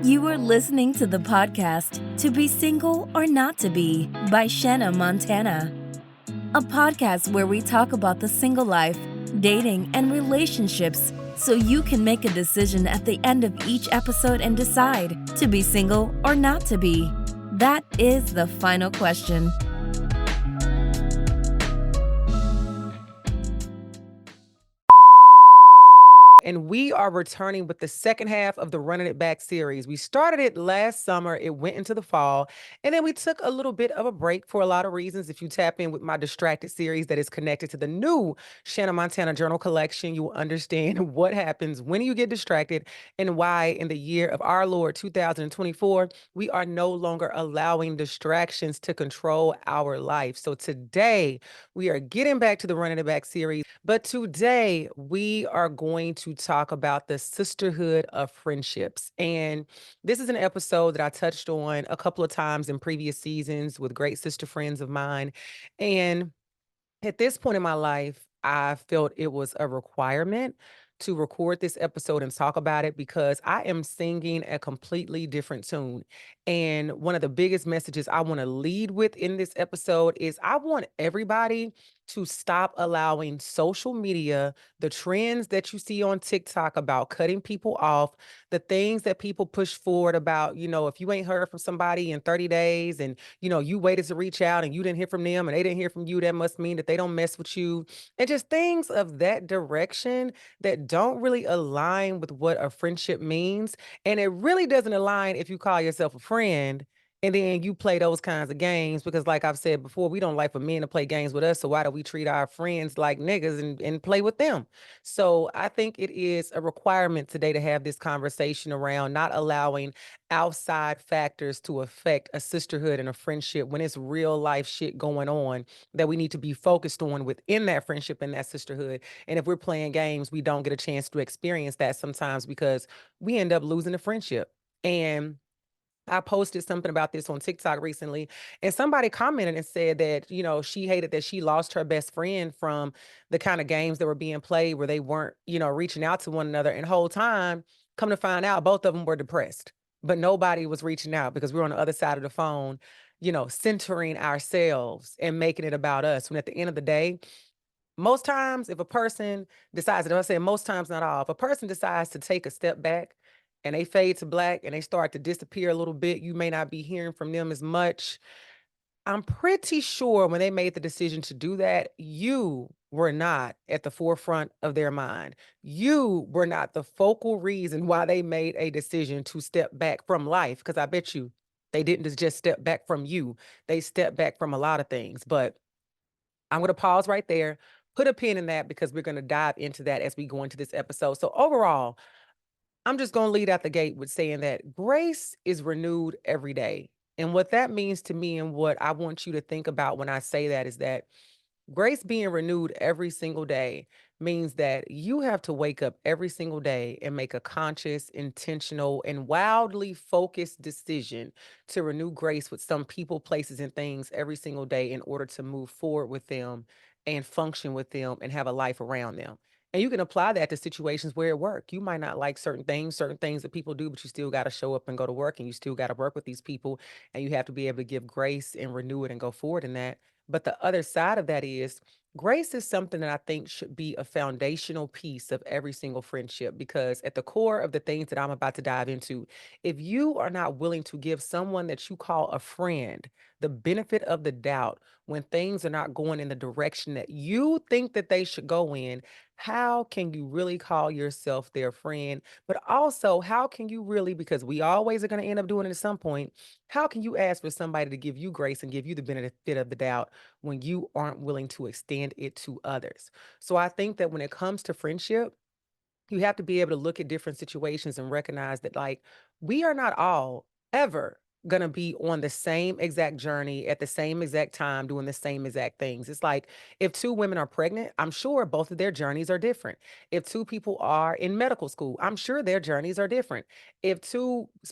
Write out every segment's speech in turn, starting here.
You are listening to the podcast To Be Single or Not to Be by Shaanah, Montanna. A podcast where we talk about the single life, dating, and relationships so you can make a decision at the end of each episode and decide to be single or not to be. That is the final question. And we are returning with the second half of the Running It Back series. We started it last summer, it went into the fall, and then we took a little bit of a break for a lot of reasons. If you tap in with my Distracted series that is connected to the new Shaanah Montana Journal Collection, you will understand what happens when you get distracted and why in the year of our Lord 2024, we are no longer allowing distractions to control our life. So today, we are getting back to the Running It Back series, but today we are going to talk about the sisterhood of friendships. And this is an episode that I touched on a couple of times in previous seasons with great sister friends of mine. And at this point in my life, I felt it was a requirement to record this episode and talk about it because I am singing a completely different tune. And one of the biggest messages I want to lead with in this episode is I want everybody to stop allowing social media, the trends that you see on TikTok about cutting people off, the things that people push forward about, if you ain't heard from somebody in 30 days and you waited to reach out and you didn't hear from them and they didn't hear from you, that must mean that they don't mess with you. And just things of that direction that don't really align with what a friendship means. And it really doesn't align if you call yourself a friend and then you play those kinds of games because, like I've said before, we don't like for men to play games with us. So why do we treat our friends like niggas and play with them? So I think it is a requirement today to have this conversation around not allowing outside factors to affect a sisterhood and a friendship when it's real life shit going on that we need to be focused on within that friendship and that sisterhood. And if we're playing games, we don't get a chance to experience that sometimes because we end up losing the friendship. And I posted something about this on TikTok recently, and somebody commented and said that, she hated that she lost her best friend from the kind of games that were being played where they weren't, reaching out to one another. And whole time, come to find out, both of them were depressed, but nobody was reaching out because we were on the other side of the phone, centering ourselves and making it about us. When at the end of the day, most times, if a person decides, and I say most times, not all, if a person decides to take a step back and they fade to black and they start to disappear a little bit, you may not be hearing from them as much. I'm pretty sure when they made the decision to do that, you were not at the forefront of their mind. You were not the focal reason why they made a decision to step back from life. Because I bet you they didn't just step back from you, they stepped back from a lot of things. But I'm going to pause right there, put a pin in that because we're going to dive into that as we go into this episode. So, overall, I'm just going to lead out the gate with saying that grace is renewed every day. And what that means to me, and what I want you to think about when I say that, is that grace being renewed every single day means that you have to wake up every single day and make a conscious, intentional, and wildly focused decision to renew grace with some people, places, and things every single day in order to move forward with them and function with them and have a life around them. And you can apply that to situations where at work, you might not like certain things that people do, but you still got to show up and go to work and you still got to work with these people and you have to be able to give grace and renew it and go forward in that. But the other side of that is grace is something that I think should be a foundational piece of every single friendship because at the core of the things that I'm about to dive into, if you are not willing to give someone that you call a friend the benefit of the doubt when things are not going in the direction that you think that they should go in, how can you really call yourself their friend? But also, how can you really, because we always are going to end up doing it at some point, how can you ask for somebody to give you grace and give you the benefit of the doubt when you aren't willing to extend it to others? So I think that when it comes to friendship, you have to be able to look at different situations and recognize that, like, we are not all ever going to be on the same exact journey at the same exact time doing the same exact things. It's like if two women are pregnant, I'm sure both of their journeys are different. If two people are in medical school, I'm sure their journeys are different. If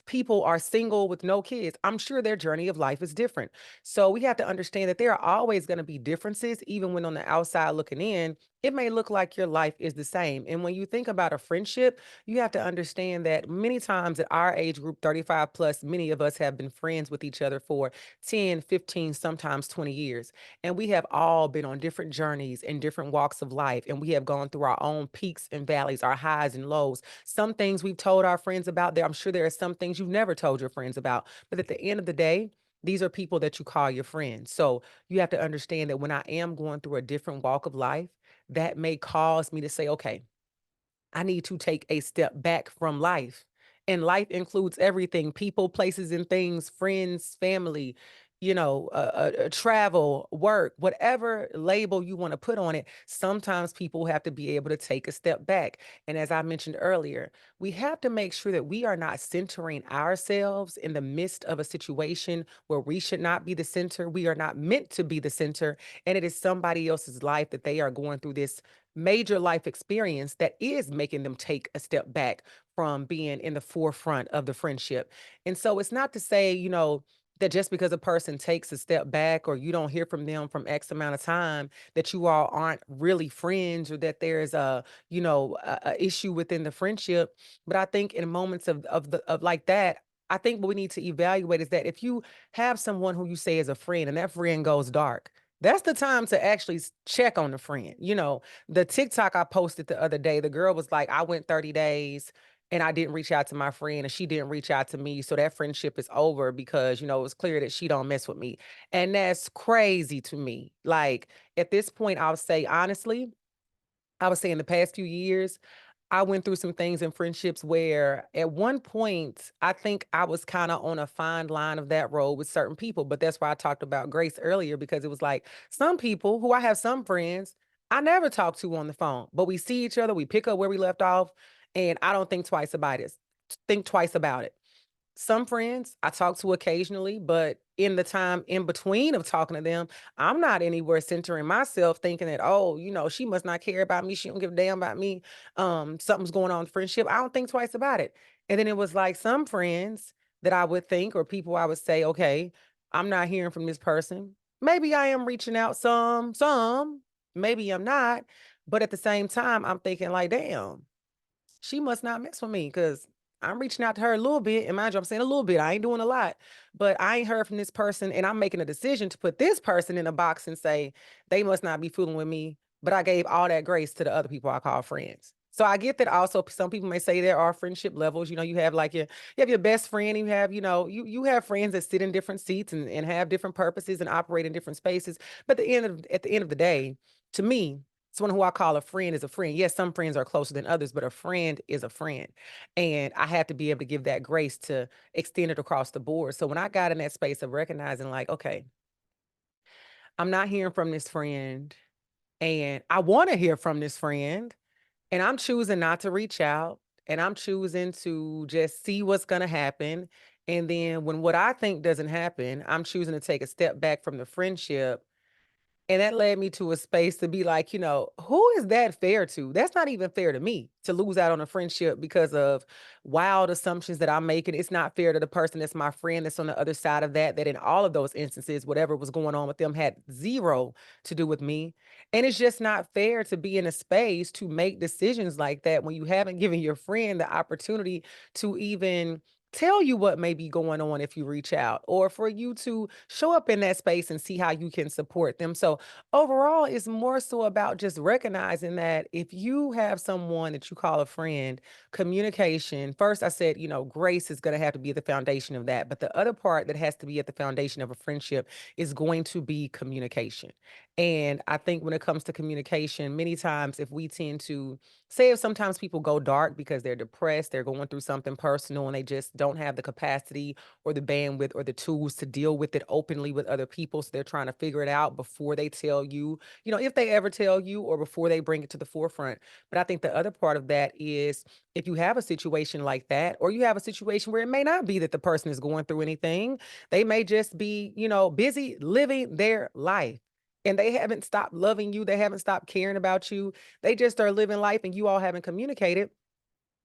people are single with no kids, I'm sure their journey of life is different. So we have to understand that there are always going to be differences, even when on the outside looking in, it may look like your life is the same. And when you think about a friendship, you have to understand that many times at our age group, 35 plus, many of us have been friends with each other for 10, 15, sometimes 20 years. And we have all been on different journeys in different walks of life. And we have gone through our own peaks and valleys, our highs and lows. Some things we've told our friends about. I'm sure there are some things you've never told your friends about. But at the end of the day, these are people that you call your friends. So you have to understand that when I am going through a different walk of life, that may cause me to say, okay, I need to take a step back from life. And life includes everything: people, places, and things, friends, family, travel, work, whatever label you want to put on it. Sometimes people have to be able to take a step back. And as I mentioned earlier, we have to make sure that we are not centering ourselves in the midst of a situation where we should not be the center. We are not meant to be the center. And it is somebody else's life that they are going through this major life experience that is making them take a step back from being in the forefront of the friendship. And so it's not to say, that just because a person takes a step back or you don't hear from them from X amount of time, that you all aren't really friends, or that there's a issue within the friendship. But I think in moments of like that, I think what we need to evaluate is that if you have someone who you say is a friend and that friend goes dark, that's the time to actually check on the friend. The TikTok I posted the other day, the girl was like, I went 30 days and I didn't reach out to my friend and she didn't reach out to me. So that friendship is over because, it was clear that she don't mess with me. And that's crazy to me. Like, at this point, I'll say honestly, I would say in the past few years, I went through some things in friendships where at one point I think I was kind of on a fine line of that road with certain people. But that's why I talked about grace earlier, because it was like some people who I have some friends I never talk to on the phone, but we see each other, we pick up where we left off, and I don't think twice about it. Think twice about it. Some friends I talk to occasionally, but in the time in between of talking to them, I'm not anywhere centering myself thinking that, oh, she must not care about me. She don't give a damn about me. Something's going on in friendship. I don't think twice about it. And then it was like some friends that I would think, or people I would say, okay, I'm not hearing from this person. Maybe I am reaching out some, maybe I'm not. But at the same time, I'm thinking like, damn, she must not mess with me because I'm reaching out to her a little bit. And mind you, I'm saying a little bit. I ain't doing a lot, but I ain't heard from this person. And I'm making a decision to put this person in a box and say, they must not be fooling with me. But I gave all that grace to the other people I call friends. So I get that also some people may say there are friendship levels. You have like you have your best friend, and you have, you have friends that sit in different seats and have different purposes and operate in different spaces. But at the end of the day, to me, someone who I call a friend is a friend. Yes, some friends are closer than others, but a friend is a friend. And I have to be able to give that grace to extend it across the board. So when I got in that space of recognizing, like, okay, I'm not hearing from this friend and I want to hear from this friend, and I'm choosing not to reach out, and I'm choosing to just see what's going to happen. And then when what I think doesn't happen, I'm choosing to take a step back from the friendship, and that led me to a space to be like, who is that fair to? That's not even fair to me to lose out on a friendship because of wild assumptions that I'm making. It's not fair to the person that's my friend that's on the other side of that, that in all of those instances, whatever was going on with them had zero to do with me. And it's just not fair to be in a space to make decisions like that when you haven't given your friend the opportunity to even tell you what may be going on if you reach out, or for you to show up in that space and see how you can support them. So overall, it's more so about just recognizing that if you have someone that you call a friend, communication first. I said, grace is going to have to be the foundation of that, but the other part that has to be at the foundation of a friendship is going to be communication. And I think when it comes to communication, many times if we tend to say, if sometimes people go dark because they're depressed, they're going through something personal, and they just don't have the capacity or the bandwidth or the tools to deal with it openly with other people. So they're trying to figure it out before they tell you, if they ever tell you, or before they bring it to the forefront. But I think the other part of that is, if you have a situation like that, or you have a situation where it may not be that the person is going through anything, they may just be, busy living their life. And they haven't stopped loving you. They haven't stopped caring about you. They just are living life and you all haven't communicated.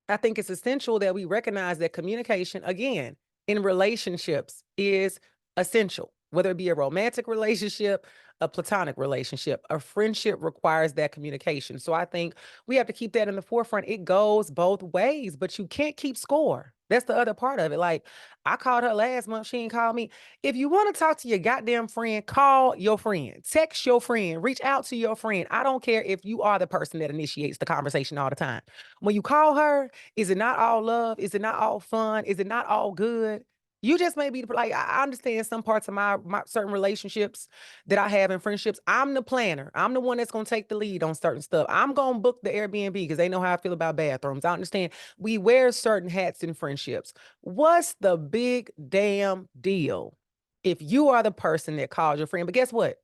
I think it's essential that we recognize that communication, again, in relationships is essential, whether it be a romantic relationship, a platonic relationship. A friendship requires that communication. So I think we have to keep that in the forefront. It goes both ways, but you can't keep score. That's the other part of it. Like, I called her last month. She ain't called me. If you want to talk to your goddamn friend, call your friend, text your friend, reach out to your friend. I don't care if you are the person that initiates the conversation all the time. When you call her, is it not all love? Is it not all fun? Is it not all good? You just may be like, I understand some parts of my certain relationships that I have in friendships. I'm the planner. I'm the one that's gonna take the lead on certain stuff. I'm gonna book the Airbnb because they know how I feel about bathrooms. I understand we wear certain hats in friendships. What's the big damn deal if you are the person that calls your friend? But guess what?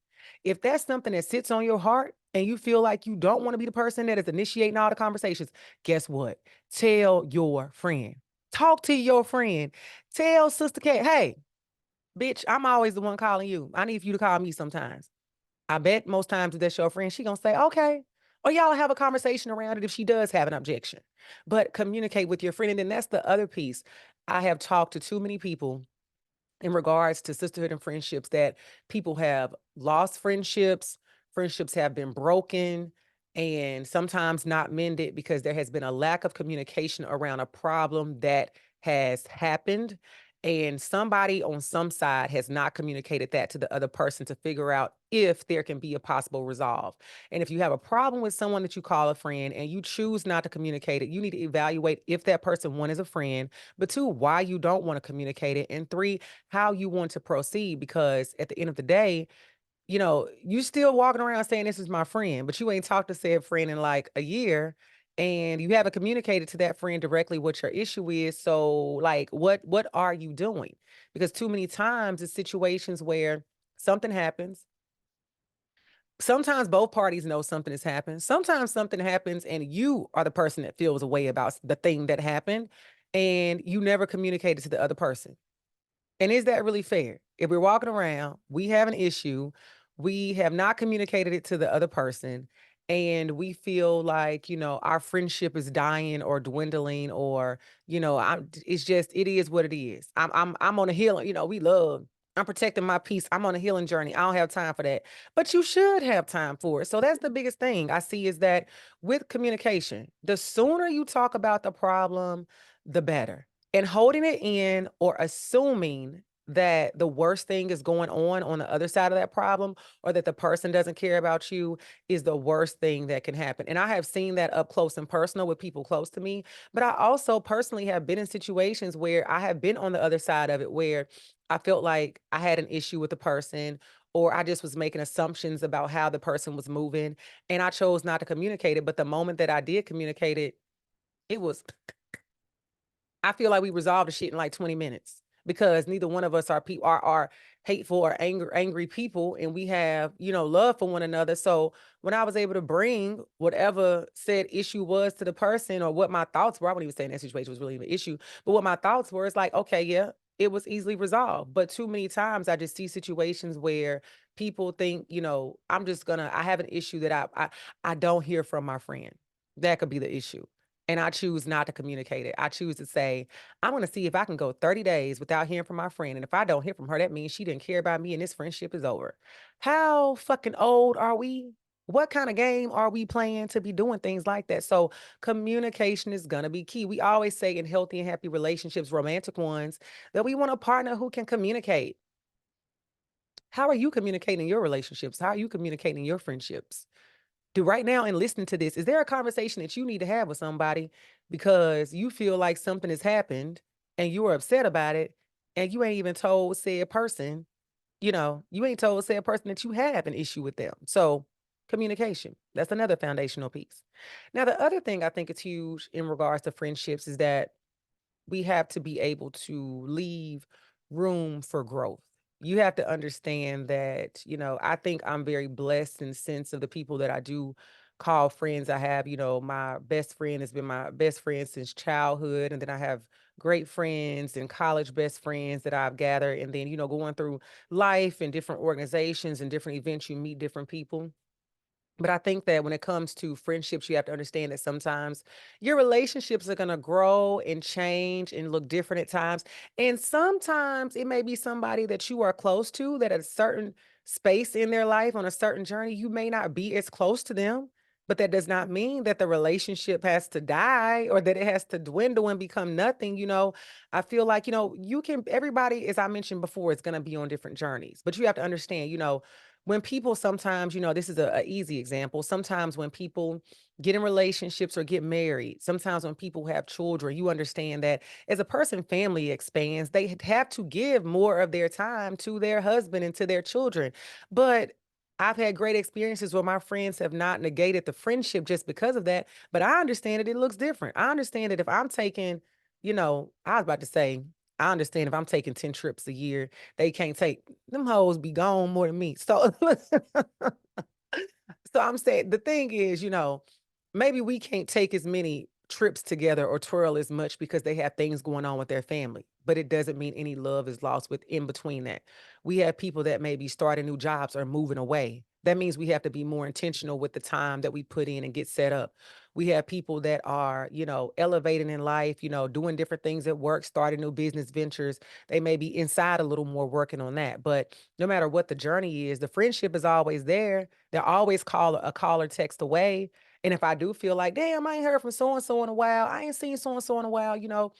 If that's something that sits on your heart and you feel like you don't want to be the person that is initiating all the conversations, guess what? Tell your friend. Talk to your friend. Tell Sister Kat, hey, bitch, I'm always the one calling you. I need for you to call me sometimes. I bet most times if that's your friend, she gonna say, okay. Or y'all have a conversation around it if she does have an objection. But communicate with your friend. And then that's the other piece. I have talked to too many people in regards to sisterhood and friendships that people have lost friendships, friendships have been broken, and sometimes not mended because there has been a lack of communication around a problem that has happened. And somebody on some side has not communicated that to the other person to figure out if there can be a possible resolve. And if you have a problem with someone that you call a friend and you choose not to communicate it, you need to evaluate if that person, one, is a friend, but two, why you don't want to communicate it, and three, how you want to proceed. Because at the end of the day, you still walking around saying this is my friend, but you ain't talked to said friend in like a year and you haven't communicated to that friend directly what your issue is. So like what are you doing? Because too many times it's situations where something happens. Sometimes both parties know something has happened. Sometimes something happens and you are the person that feels a way about the thing that happened and you never communicated to the other person. And is that really fair? If we're walking around, we have an issue, we have not communicated it to the other person, and we feel like, our friendship is dying or dwindling, or, it's just, it is what it is. I'm on a healing, we love. I'm protecting my peace. I'm on a healing journey. I don't have time for that. But you should have time for it. So that's the biggest thing I see is that with communication, the sooner you talk about the problem, the better. And holding it in or assuming that the worst thing is going on the other side of that problem, or that the person doesn't care about you, is the worst thing that can happen. And I have seen that up close and personal with people close to me. But I also personally have been in situations where I have been on the other side of it, where I felt like I had an issue with the person, or I just was making assumptions about how the person was moving. And I chose not to communicate it. But the moment that I did communicate it, it was I feel like we resolved the shit in like 20 minutes because neither one of us are people are hateful or angry people, and we have, love for one another. So when I was able to bring whatever said issue was to the person, or what my thoughts were, I wouldn't even say in that situation was really an issue, but what my thoughts were, it's like, okay, yeah, it was easily resolved. But too many times I just see situations where people think, I have an issue that I don't hear from my friend. That could be the issue. And I choose not to communicate it. I choose to say, I'm going to see if I can go 30 days without hearing from my friend. And if I don't hear from her, that means she didn't care about me and this friendship is over. How fucking old are we? What kind of game are we playing to be doing things like that? So communication is going to be key. We always say in healthy and happy relationships, romantic ones, that we want a partner who can communicate. How are you communicating in your relationships? How are you communicating in your friendships? Do right now and listening to this, is there a conversation that you need to have with somebody because you feel like something has happened and you are upset about it, and you ain't even told said person, you ain't told said person that you have an issue with them. So communication, that's another foundational piece. Now, the other thing I think is huge in regards to friendships is that we have to be able to leave room for growth. You have to understand that, I think I'm very blessed in the sense of the people that I do call friends. I have, my best friend has been my best friend since childhood. And then I have great friends and college best friends that I've gathered. And then, going through life and different organizations and different events, you meet different people. But I think that when it comes to friendships, you have to understand that sometimes your relationships are going to grow and change and look different at times. And sometimes it may be somebody that you are close to that at a certain space in their life on a certain journey, you may not be as close to them. But that does not mean that the relationship has to die or that it has to dwindle and become nothing. I feel like, everybody, as I mentioned before, is going to be on different journeys. But you have to understand, when people sometimes, this is a easy example. Sometimes when people get in relationships or get married, sometimes when people have children, you understand that as a person family expands, they have to give more of their time to their husband and to their children. But I've had great experiences where my friends have not negated the friendship just because of that. But I understand that it looks different. I understand that if I'm taking, I was about to say, I understand if I'm taking 10 trips a year, they can't take them hoes be gone more than me. So so I'm saying the thing is, maybe we can't take as many trips together or twirl as much because they have things going on with their family. But it doesn't mean any love is lost with in between that. We have people that may be starting new jobs or moving away. That means we have to be more intentional with the time that we put in and get set up. We have people that are, elevating in life, doing different things at work, starting new business ventures. They may be inside a little more working on that. But no matter what the journey is, the friendship is always there. They're always a call or text away. And if I do feel like, damn, I ain't heard from so and so in a while, I ain't seen so and so in a while,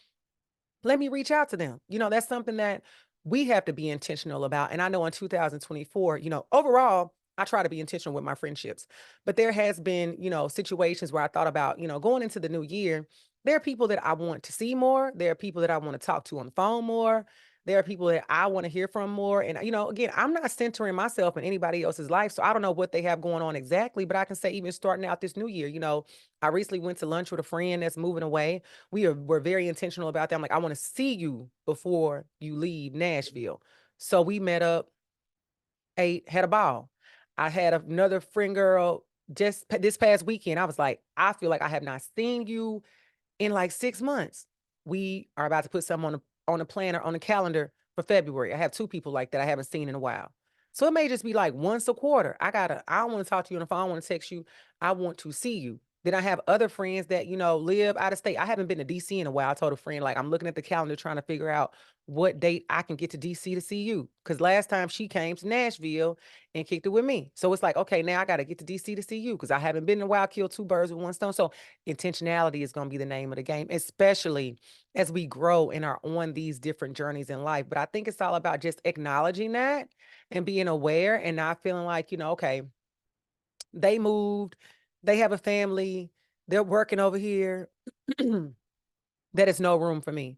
let me reach out to them. That's something that we have to be intentional about. And I know in 2024, overall, I try to be intentional with my friendships. But there has been, situations where I thought about, going into the new year, there are people that I want to see more. There are people that I want to talk to on the phone more. There are people that I want to hear from more. And, again, I'm not centering myself in anybody else's life. So I don't know what they have going on exactly, but I can say even starting out this new year, I recently went to lunch with a friend that's moving away. We're very intentional about that. I'm like, I want to see you before you leave Nashville. So we met up, ate, had a ball. I had another friend girl just this past weekend. I was like, I feel like I have not seen you in like 6 months. We are about to put something on the planner, on the calendar for February. I have two people like that I haven't seen in a while. So it may just be like once a quarter. I don't want to talk to you on the phone. I want to text you. I want to see you. Then I have other friends that, live out of state. I haven't been to DC in a while. I told a friend, like, I'm looking at the calendar trying to figure out what date I can get to DC to see you. Because last time she came to Nashville and kicked it with me. So it's like, okay, now I got to get to DC to see you because I haven't been in a while, kill two birds with one stone. So intentionality is going to be the name of the game, especially as we grow and are on these different journeys in life. But I think it's all about just acknowledging that and being aware and not feeling like, okay, they moved, they have a family, they're working over here. That is no room for me.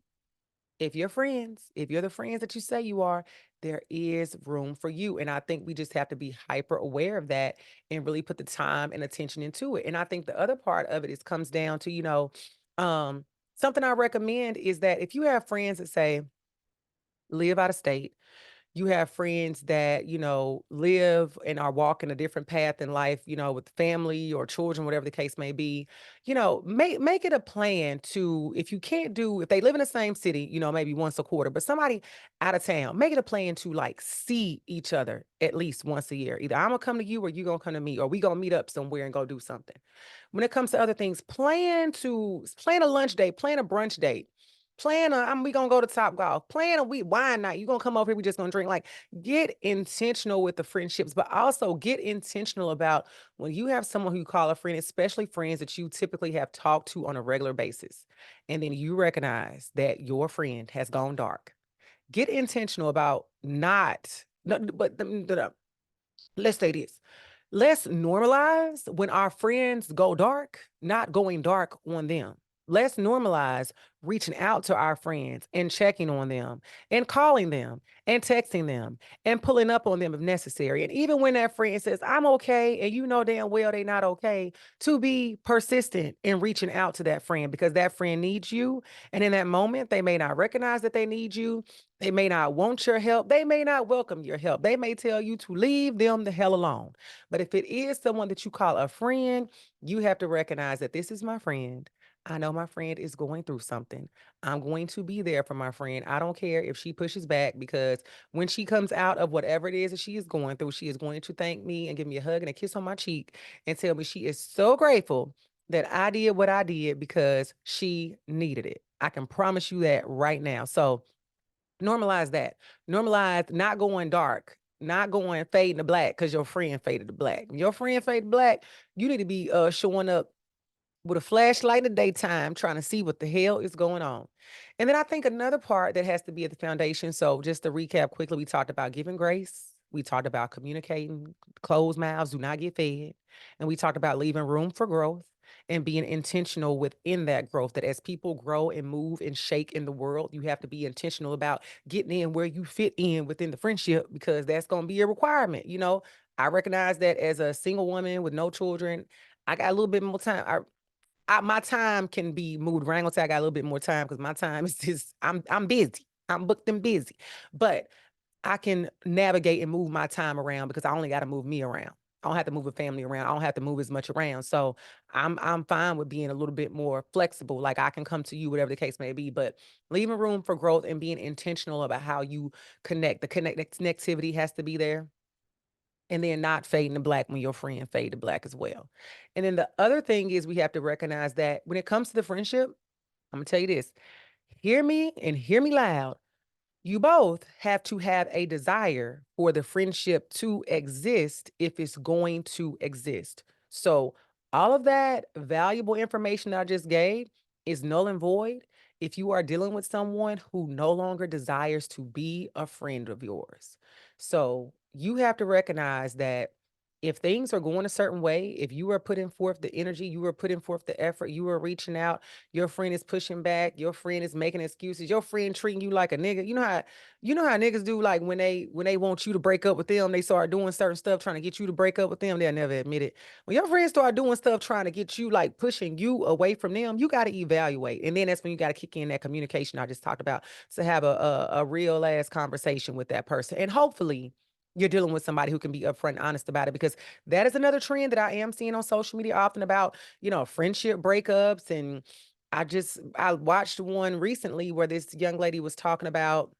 If you're friends, if you're the friends that you say you are, there is room for you. And I think we just have to be hyper aware of that and really put the time and attention into it. And I think the other part of it is comes down to, um, something I recommend is that if you have friends that say live out of state, you have friends that, live and are walking a different path in life, with family or children, whatever the case may be, make it a plan to, if they live in the same city, maybe once a quarter, but somebody out of town, make it a plan to like see each other at least once a year. Either I'm gonna come to you or you gonna come to me, or we gonna meet up somewhere and go do something. When it comes to other things, plan a lunch date, plan a brunch date. We gonna go to Top Golf. Plan a wine night. You gonna come over here? We just gonna drink. Like, get intentional with the friendships, but also get intentional about when you have someone who you call a friend, especially friends that you typically have talked to on a regular basis, and then you recognize that your friend has gone dark. Get intentional about not. No, but let's say this. Let's normalize when our friends go dark, not going dark on them. Let's normalize reaching out to our friends and checking on them and calling them and texting them and pulling up on them if necessary. And even when that friend says, I'm okay, and you know damn well they're not okay, to be persistent in reaching out to that friend because that friend needs you. And in that moment, they may not recognize that they need you. They may not want your help. They may not welcome your help. They may tell you to leave them the hell alone. But if it is someone that you call a friend, you have to recognize that this is my friend. I know my friend is going through something. I'm going to be there for my friend. I don't care if she pushes back because when she comes out of whatever it is that she is going through, she is going to thank me and give me a hug and a kiss on my cheek and tell me she is so grateful that I did what I did because she needed it. I can promise you that right now. So normalize that. Normalize not going dark not going fading to black because your friend faded to black. When your friend faded black, you need to be showing up with a flashlight in the daytime trying to see what the hell is going on. And then I think another part that has to be at the foundation. So just to recap quickly, we talked about giving grace. We talked about communicating, closed mouths do not get fed. And we talked about leaving room for growth and being intentional within that growth. That as people grow and move and shake in the world, you have to be intentional about getting in where you fit in within the friendship, because that's going to be a requirement. I recognize that as a single woman with no children, I got a little bit more time. My time can be moved around. I ain't gonna say I got a little bit more time because my time is just I'm busy. I'm booked and busy. But I can navigate and move my time around because I only got to move me around. I don't have to move a family around. I don't have to move as much around. So I'm fine with being a little bit more flexible. Like I can come to you, whatever the case may be, but leaving room for growth and being intentional about how you connect. The connectivity has to be there. And then not fading to black when your friend fade to black as well. And then the other thing is we have to recognize that when it comes to the friendship, I'm gonna tell you this. Hear me and hear me loud. You both have to have a desire for the friendship to exist if it's going to exist. So, all of that valuable information that I just gave is null and void if you are dealing with someone who no longer desires to be a friend of yours. So, you have to recognize that if things are going a certain way, if you are putting forth the energy, you are putting forth the effort, you are reaching out, your friend is pushing back, your friend is making excuses, your friend treating you like a nigga. You know how niggas do, like when they want you to break up with them, they start doing certain stuff trying to get you to break up with them. They'll never admit it. When your friends start doing stuff trying to get you, like pushing you away from them, you got to evaluate. And then that's when you got to kick in that communication I just talked about, to have a real ass conversation with that person. And hopefully you're dealing with somebody who can be upfront and honest about it, because that is another trend that I am seeing on social media often about, friendship breakups. And I watched one recently where this young lady was talking about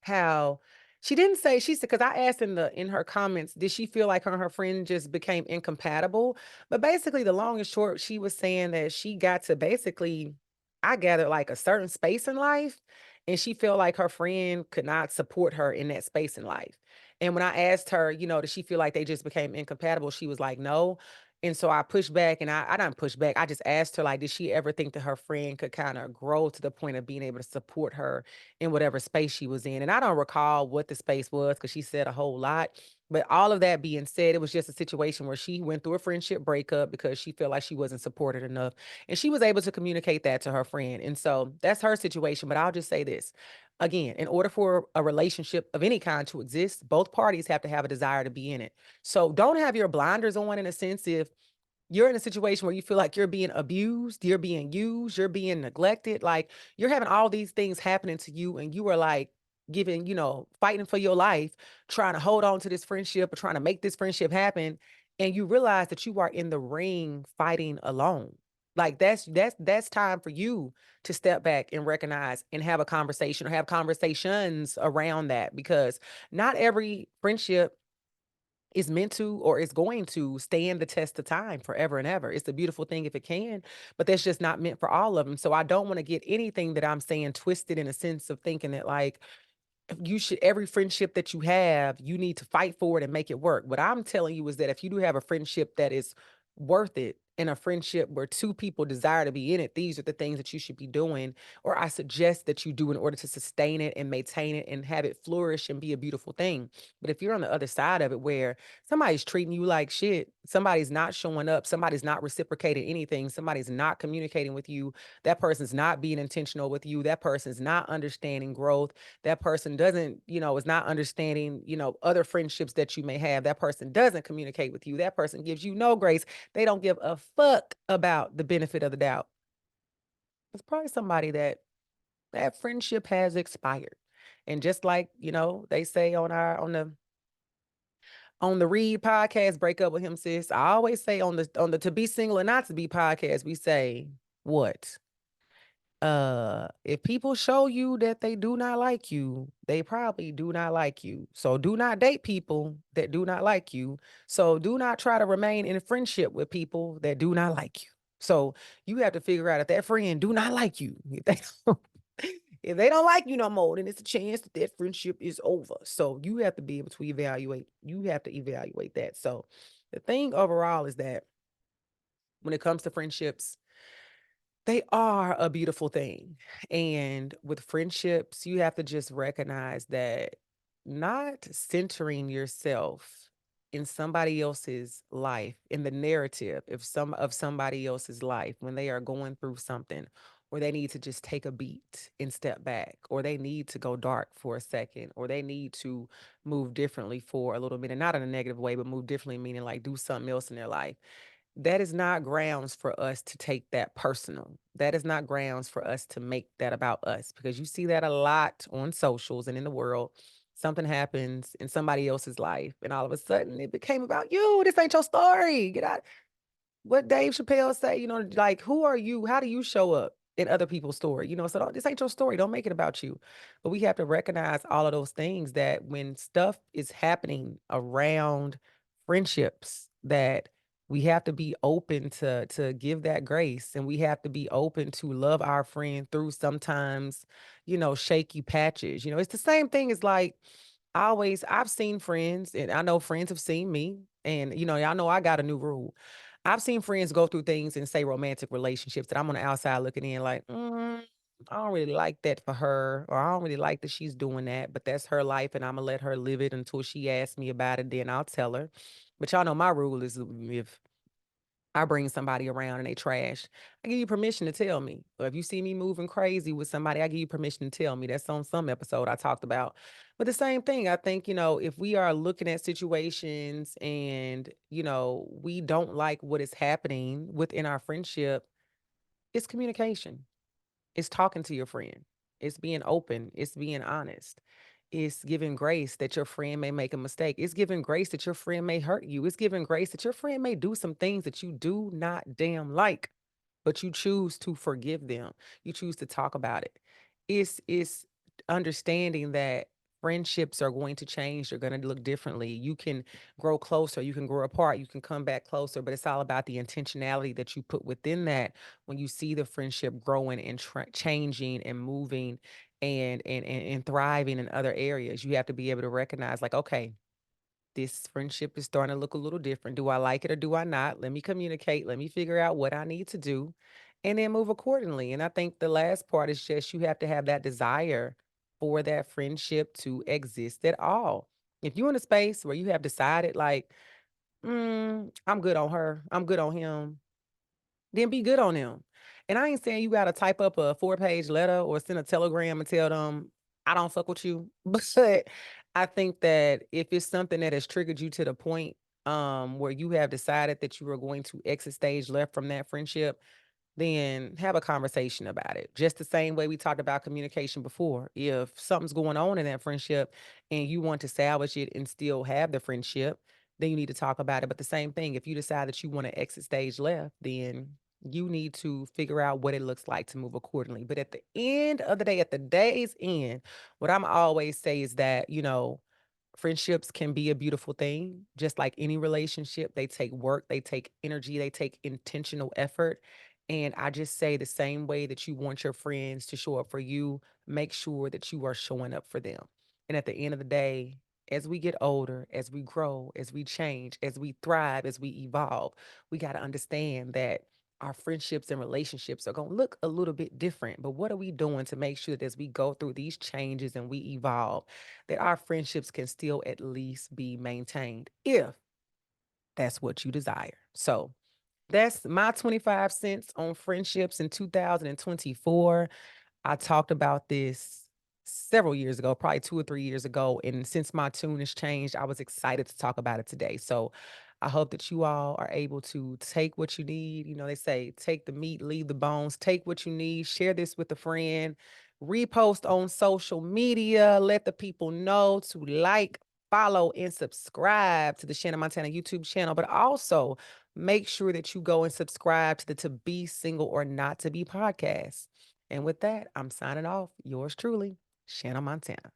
how she didn't say, she said, because I asked in her comments, did she feel like her and her friend just became incompatible? But basically, the long and short, she was saying that she got to basically, I gathered, like a certain space in life, and she felt like her friend could not support her in that space in life. And when I asked her, did she feel like they just became incompatible? She was like, no. And so I pushed back, and I didn't push back. I just asked her, like, did she ever think that her friend could kind of grow to the point of being able to support her in whatever space she was in? And I don't recall what the space was because she said a whole lot. But all of that being said, it was just a situation where she went through a friendship breakup because she felt like she wasn't supported enough. And she was able to communicate that to her friend. And so that's her situation. But I'll just say this again: in order for a relationship of any kind to exist, both parties have to have a desire to be in it. So don't have your blinders on, in a sense, if you're in a situation where you feel like you're being abused, you're being used, you're being neglected, like you're having all these things happening to you, and you are like giving, fighting for your life, trying to hold on to this friendship or trying to make this friendship happen, and you realize that you are in the ring fighting alone. Like that's time for you to step back and recognize and have a conversation or have conversations around that, because not every friendship is meant to or is going to stand the test of time forever and ever. It's a beautiful thing if it can, but that's just not meant for all of them. So I don't want to get anything that I'm saying twisted in a sense of thinking that, like, you should, every friendship that you have, you need to fight for it and make it work. What I'm telling you is that if you do have a friendship that is worth it, and a friendship where two people desire to be in it, these are the things that you should be doing, or I suggest that you do, in order to sustain it and maintain it and have it flourish and be a beautiful thing. But if you're on the other side of it, where somebody's treating you like shit, somebody's not showing up, somebody's not reciprocating anything, somebody's not communicating with you, that person's not being intentional with you, that person's not understanding growth, that person doesn't, is not understanding, other friendships that you may have, that person doesn't communicate with you, that person gives you no grace, they don't give a fuck about the benefit of the doubt. It's probably somebody that friendship has expired. And just like, they say on the Read podcast, break up with him, sis. I always say on the To Be Single and Not to Be podcast, we say what? If people show you that they do not like you, they probably do not like you. So do not date people that do not like you. So do not try to remain in a friendship with people that do not like you. So you have to figure out if that friend do not like you. If they don't, If they don't like you no more, then it's a chance that that friendship is over. So you have to be able to evaluate. You have to evaluate that. So the thing overall is that when it comes to friendships, they are a beautiful thing. And with friendships, you have to just recognize that not centering yourself in somebody else's life, in the narrative of somebody else's life when they are going through something, or they need to just take a beat and step back, or they need to go dark for a second, or they need to move differently for a little bit, and not in a negative way, but move differently, meaning like do something else in their life. That is not grounds for us to take that personal. That is not grounds for us to make that about us, because you see that a lot on socials and in the world. Something happens in somebody else's life, and all of a sudden it became about you. This ain't your story. Get out. What Dave Chappelle say, like, who are you? How do you show up in other people's story? So this ain't your story. Don't make it about you. But we have to recognize all of those things, that when stuff is happening around friendships, that we have to be open to give that grace, and we have to be open to love our friend through sometimes, shaky patches. It's the same thing as like I've seen friends, and I know friends have seen me, and y'all know I got a new rule. I've seen friends go through things and say romantic relationships that I'm on the outside looking in like, I don't really like that for her, or I don't really like that she's doing that, but that's her life and I'm gonna let her live it until she asks me about it. Then I'll tell her. But y'all know my rule is, if I bring somebody around and they trash, I give you permission to tell me. Or if you see me moving crazy with somebody, I give you permission to tell me. That's on some episode I talked about. But the same thing, I think, if we are looking at situations and, we don't like what is happening within our friendship, it's communication. It's talking to your friend. It's being open. It's being honest. It's giving grace that your friend may make a mistake. It's giving grace that your friend may hurt you. It's giving grace that your friend may do some things that you do not damn like, but you choose to forgive them. You choose to talk about it. It's understanding that friendships are going to change. They're going to look differently. You can grow closer. You can grow apart. You can come back closer. But it's all about the intentionality that you put within that when you see the friendship growing and changing and moving and thriving in other areas. You have to be able to recognize, like, okay, this friendship is starting to look a little different. Do I like it or do I not? Let me communicate. Let me figure out what I need to do and then move accordingly. And I think the last part is just you have to have that desire for that friendship to exist at all. If you're in a space where you have decided, like, I'm good on her, I'm good on him, then be good on them. And I ain't saying you gotta type up a 4-page letter or send a telegram and tell them, I don't fuck with you. But I think that if it's something that has triggered you to the point where you have decided that you are going to exit stage left from that friendship, then have a conversation about it. Just the same way we talked about communication before. If something's going on in that friendship and you want to salvage it and still have the friendship, then you need to talk about it. But the same thing, if you decide that you want to exit stage left, then you need to figure out what it looks like to move accordingly. But at the end of the day, at the day's end, what I'm always say is that, friendships can be a beautiful thing, just like any relationship. They take work, they take energy, they take intentional effort. And I just say, the same way that you want your friends to show up for you, make sure that you are showing up for them. And at the end of the day, as we get older, as we grow, as we change, as we thrive, as we evolve, we got to understand that our friendships and relationships are going to look a little bit different. But what are we doing to make sure that as we go through these changes and we evolve, that our friendships can still at least be maintained, if that's what you desire? So that's my 25 cents on friendships in 2024. I talked about this several years ago, probably 2 or 3 years ago, and since my tune has changed, I was excited to talk about it today. So I hope that you all are able to take what you need. They say take the meat, leave the bones. Take what you need, share this with a friend, repost on social media, let the people know to like, follow, and subscribe to the Shaanah Montanna YouTube channel, but also make sure that you go and subscribe to the To Be Single or Not to Be podcast. And with that, I'm signing off. Yours truly, Shaanah Montanna.